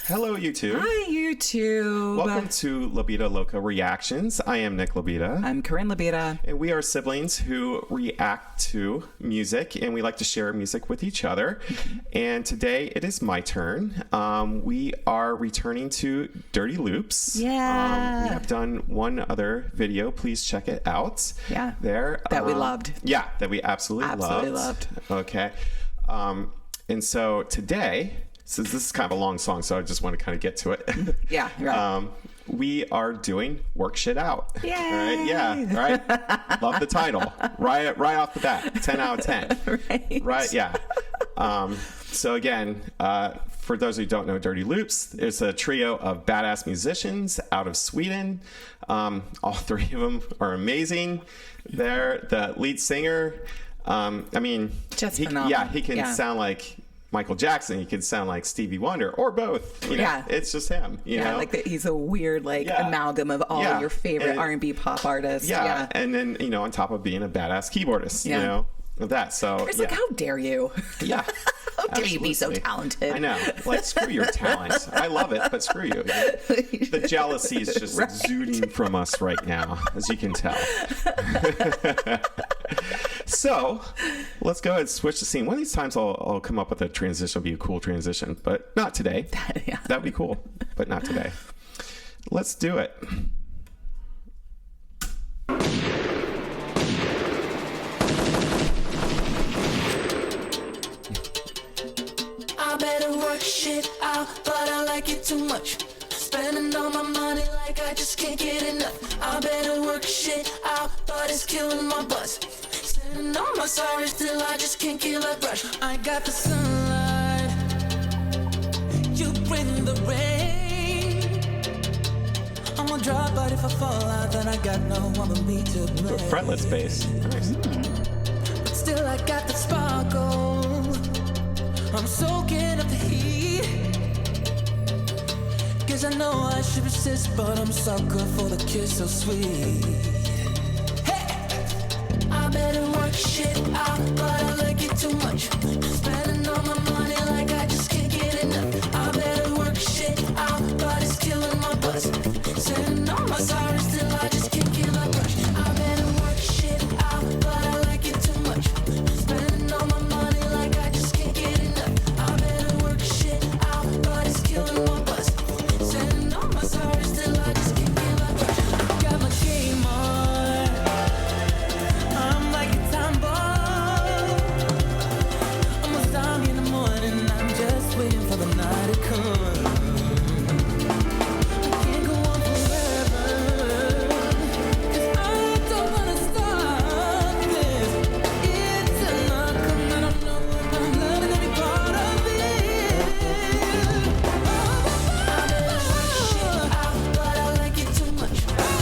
Hello, YouTube. Hi, YouTube. Welcome to Libido Loca Reactions. I am Nick Libida. I'm Corinne Libida. And we are siblings who react to music, and we like to share music with each other. And today it is my turn. We are returning to Dirty Loops. Yeah. We have done one other video. Please check it out. Yeah. There. That we loved. Yeah, that we absolutely loved. Okay. And so today, since this is kind of a long song, so I just want to kind of get to it. Yeah, right. We are doing Work Shit Out. Yay! Right? Yeah, right? Love the title. Right off the bat. 10 out of 10. Right? Yeah. So again, for those who don't know Dirty Loops, it's a trio of badass musicians out of Sweden. All three of them are amazing. They're the lead singer. Just he phenomenal. can sound like Michael Jackson. He can sound like Stevie Wonder or both. You know? It's just him. You know? Like he's a weird amalgam of all your favorite R&B pop artists. Yeah, and then on top of being a badass keyboardist, with that. So it's like, how dare you? Yeah. How dare you be so talented? I know. Like, screw your talent. I love it, but screw you. The jealousy is just exuding from us right now, as you can tell. So, let's go ahead and switch the scene. One of these times I'll come up with a transition. It'll be a cool transition, but not today. That'd be cool, but not today. Let's do it. I better work shit out, but I like it too much. Spending all my money like I just can't get enough. I better work shit out, but it's killing my buzz. Sending all my sorries till I just can't kill a brush. I got the sunlight, you bring the rain. I'm gonna drop, but if I fall out, then I got no one but me to blame. Fretless bass. Nice. But still I got the sparkle. I'm soaking up the heat, 'cause I know I should resist, but I'm sucker for the kiss so sweet. Hey! I better work shit out, but I like it too much. Spending all my money like I just can't get enough. I better work shit out, but it's killing my buzz. Sending all my sorries till I just can't kill a brush. I better work shit out, but I like it too much. Spending all my money like I just can't get enough. I better work shit out, but it's killing my buzz. Sending all my sorries till I just can't kill a brush. Got my game on, I'm like a time bomb. Almost down in the morning, I'm just waiting for the night to come. I can't go on forever, 'cause I don't wanna stop this. It's enough, and I don't know if I'm loving any part of it. I better work shit out, but I like it too much.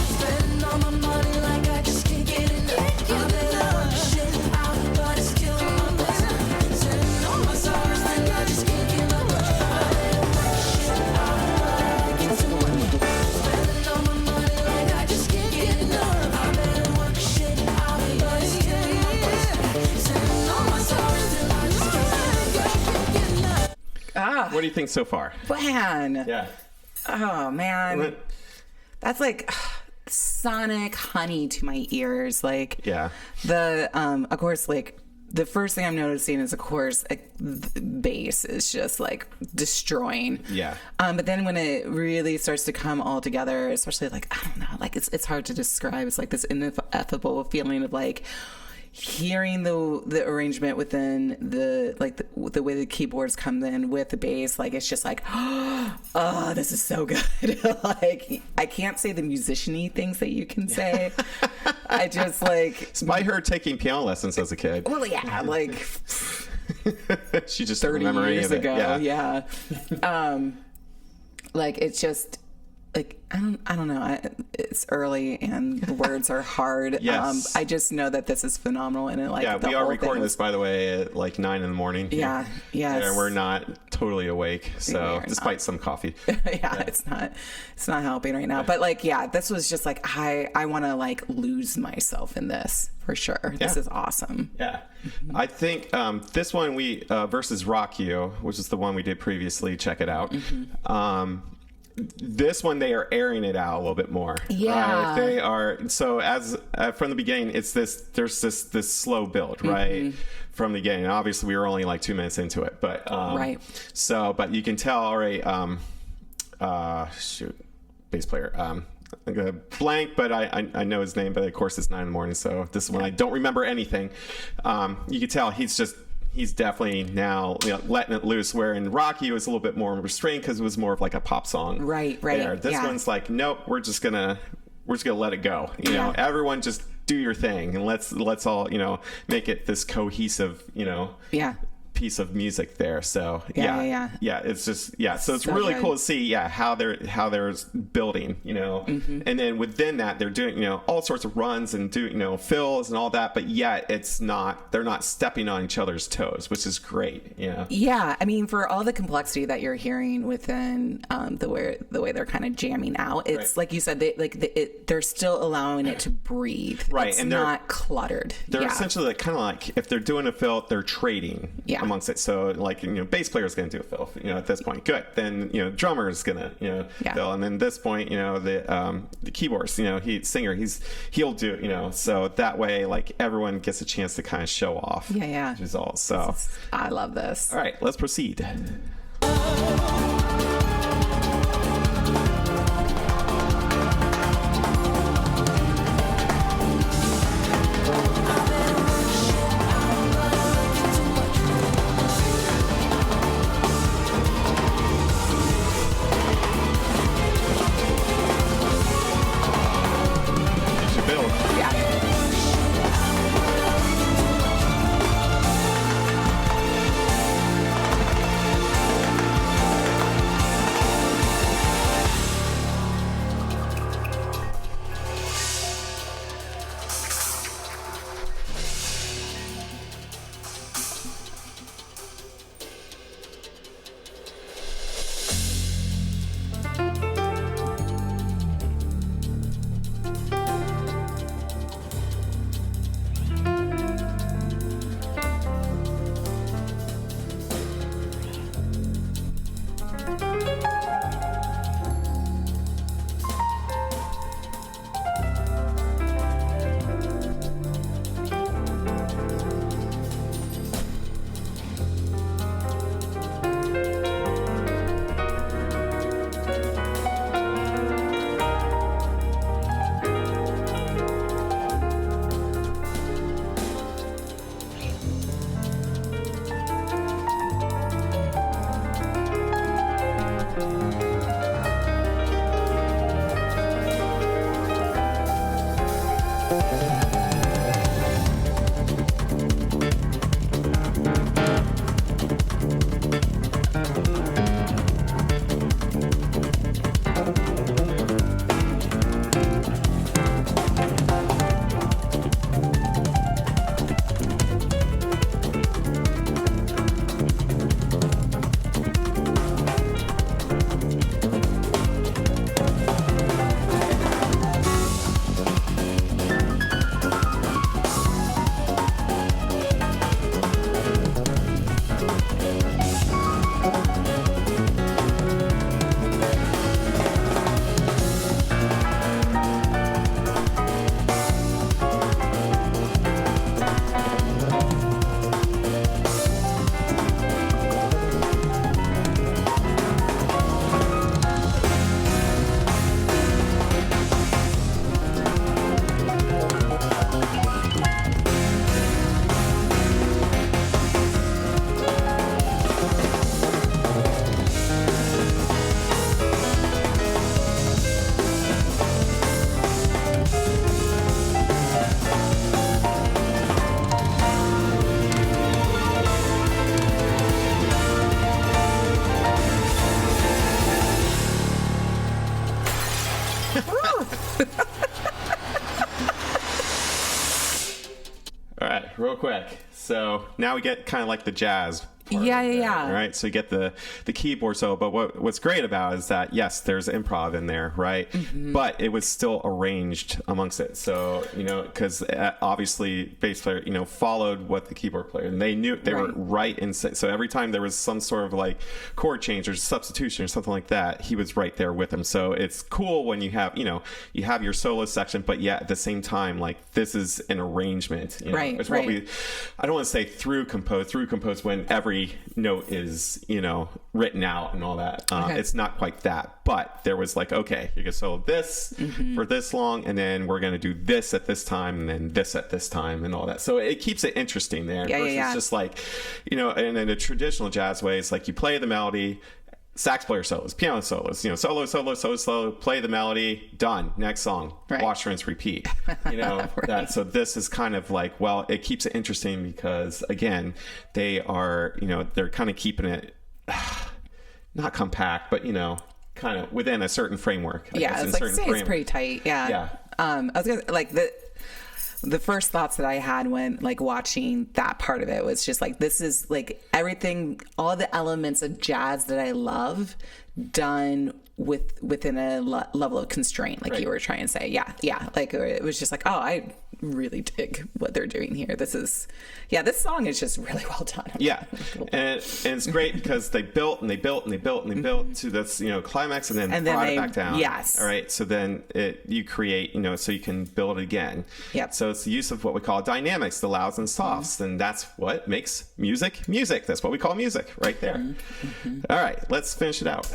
Spending all my money like I just can't get enough. I better work shit out, but it's killing my buzz. Sending all my sorries till I just can't kill a rush. I better work shit out, but I like it too much. Spending all my money like I just can't get enough. I better work shit out, but it's killing my buzz. Sending all my sorries till I just can't get enough. What do you think so far? Man. Yeah. Oh, man. That's like sonic honey to my ears. Like, Yeah. of course, like, the first thing I'm noticing is, of course, the bass is just like destroying. Yeah. But then when it really starts to come all together, especially like, I don't know, like it's hard to describe. It's like this ineffable feeling of like hearing the arrangement within the way the keyboards come in with the bass. Like, it's just like, oh, this is so good. Like, I can't say the musician-y things that you can say. I just like, It's by her taking piano lessons as a kid. well, yeah, like She just 30 remember any years of it. ago. Yeah. Yeah. Like, it's just, like I don't know. It's early and the words are hard. Yes. I just know that this is phenomenal, and the we are whole recording thing this, by the way, at like 9 in the morning. Yeah, yes. And we're not totally awake, so We're despite some coffee. yeah, it's not helping right now. But like, yeah, this was just like I want to like lose myself in this for sure. This is awesome. Yeah, I think this one we versus Rock You, which is the one we did previously. Check it out. This one they are airing it out a little bit more. Yeah, right? They are. So as from the beginning, it's this. There's this slow build, right, from the beginning. Obviously, we were only like 2 minutes into it, but right. So, but you can tell already. Bass player. I'm gonna blank, but I know his name. But of course, it's 9 in the morning, so this is when I don't remember anything. You can tell he's definitely now letting it loose. Where in Rocky it was a little bit more restrained because it was more of like a pop song. Right. There. This yeah. one's like, nope, we're just gonna let it go. You know, everyone just do your thing and let's all make it this cohesive piece of music there. So it's just so it's really cool to see how they're building, and then within that they're doing all sorts of runs and doing fills and all that, but yet they're not stepping on each other's toes, which is great. I mean, for all the complexity that you're hearing within the way they're kind of jamming out, it's like you said, they're still allowing it to breathe, right? It's and not cluttered. They're essentially kind of like, if they're doing a fill, they're trading amongst it. So like bass player is going to do a fill at this point, good. Then drummer is going to fill, and then this point the keyboardist he'll do so that way like everyone gets a chance to kind of show off results. So I love this. All right, let's proceed. All right, real quick. So now we get kind of like the jazz. Yeah. All right, so you get the keyboard solo, but what's great about it is that yes, there's improv in there, right? But it was still arranged amongst it. So because obviously bass player followed what the keyboard player, and they knew they were right in. So every time there was some sort of like chord change or substitution or something like that, he was right there with him. So it's cool when you have you have your solo section, but yet at the same time, like this is an arrangement. Right. It's what I don't want to say through compose when every note is written out and all that. It's not quite that, but there was like, okay, you can solo this for this long, and then we're going to do this at this time, and then this at this time, and all that. So it keeps it interesting there. Versus just like in a traditional jazz way, it's like you play the melody, sax player solos, piano solos, solo, play the melody, done, next song, wash, rinse, repeat. So this is kind of like, well, it keeps it interesting because again, they're kind of keeping it not compact, but kind of within a certain framework. It's pretty tight. Yeah. I was gonna like the first thoughts that I had when like watching that part of it was just like, this is like everything, all the elements of jazz that I love done within a level of constraint, like you were trying to say. Yeah. Like it was just like, oh, I really dig what they're doing here. This song is just really well done. And it's great because they built and they built and they built and they built to this climax and then brought it back down. All right, so then you create so you can build it again. So it's the use of what we call dynamics, the louds and softs, and that's what makes music. That's what we call music right there. All right, let's finish it out.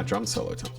Drum solo time.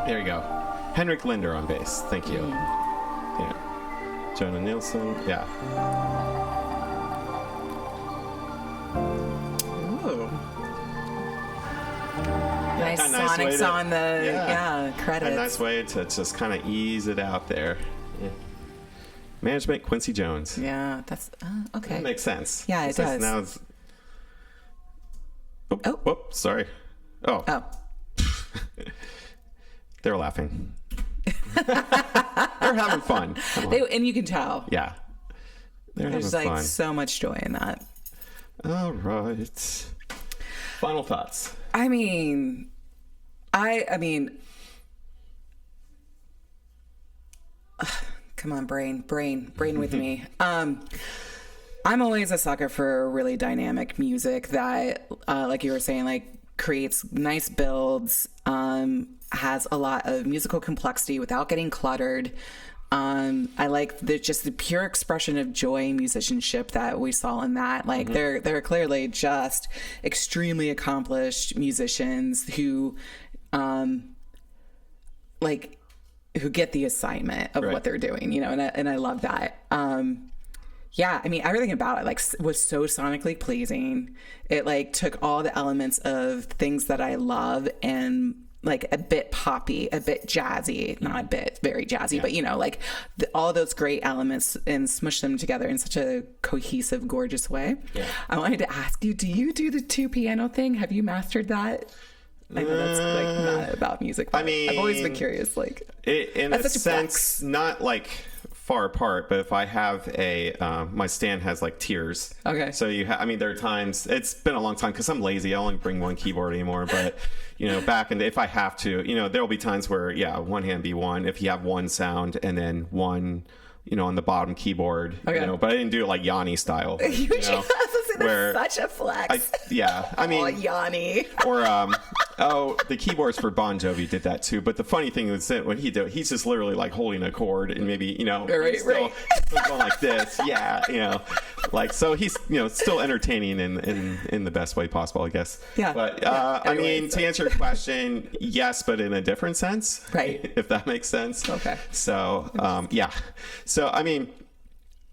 There you go. Henrik Linder on bass. Thank you. Yeah. Jonah Nilsson. Yeah. Ooh. Nice sonics on the credits. A nice way to just kind of ease it out there. Yeah. Management, Quincy Jones. Yeah, that's okay. That makes sense. Yeah, it does. Now it's... Oh, sorry. Oh. They're laughing. They're having fun. And you can tell. Yeah. There's like fun. So much joy in that. All right. Final thoughts. I mean, come on, brain with me. I'm always a sucker for really dynamic music that, like you were saying, like creates nice builds, has a lot of musical complexity without getting cluttered. I like just the pure expression of joy and musicianship that we saw in that. Like they're clearly just extremely accomplished musicians who get the assignment of what they're doing, you know, and I love that. Yeah, I mean, everything about it, like, was so sonically pleasing. It, like, took all the elements of things that I love and, like, a bit poppy, a bit jazzy, not a bit, very jazzy, but, you know, like, all those great elements and smush them together in such a cohesive, gorgeous way. Yeah. I wanted to ask you, do you do the 2 piano thing? Have you mastered that? I know that's, like, not about music, but I mean, I've always been curious, like, in a sense, not, like... far apart, but if I have my stand has like tiers. Okay. So I mean, there are times, it's been a long time because I'm lazy. I only bring one keyboard anymore, but you know, if I have to, you know, there'll be times where, one hand be one, if you have one sound and then one, you know, on the bottom keyboard, you know, but I didn't do it like Yanni style. You know, where such a flex. I mean, Yanni. Or, the keyboards for Bon Jovi did that too. But the funny thing is that when he did, he's just literally like holding a chord and maybe, you know, still going like this. Yeah. You know, like, so he's, you know, still entertaining in the best way possible, I guess. Yeah. But, I mean, to answer your question, yes, but in a different sense. Right. If that makes sense. Okay. So, yeah. So, I mean,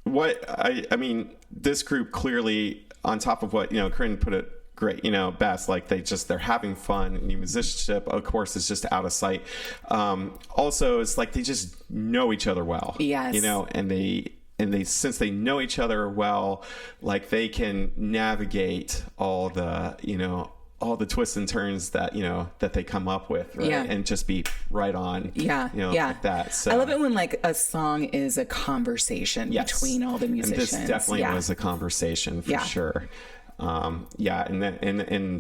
I mean, this group clearly, on top of what, you know, Corinne put it great, you know, best, like they're having fun. And musicianship, of course, is just out of sight. Also, it's like they just know each other well. Yes. You know, and they since they know each other well, like they can navigate all the, you know, all the twists and turns that, you know, that they come up with, right? Yeah. And just be right on. Yeah. You know, yeah. like that. So I love it when like a song is a conversation between all the musicians. And this definitely was a conversation for sure. And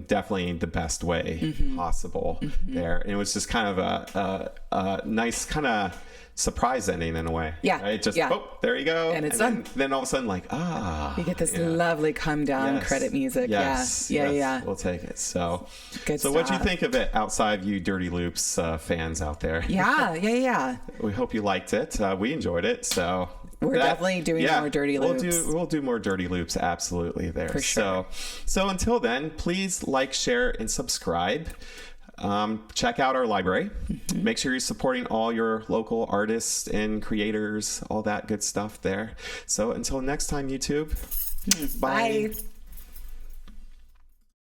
definitely the best way possible there. And it was just kind of a nice kind of surprise ending in a way. Yeah. Right? Just, there you go. And it's done. Then all of a sudden, like, you get this lovely come down credit music. Yes, yeah. We'll take it. So, good so stuff. what'd you think of it outside you Dirty Loops fans out there? Yeah. We hope you liked it. We enjoyed it. So we're definitely doing more Dirty Loops. We'll do more Dirty Loops. Absolutely there. For sure. So until then, please like, share, and subscribe. Check out our library. Make sure you're supporting all your local artists and creators, all that good stuff there. So until next time, YouTube. Bye.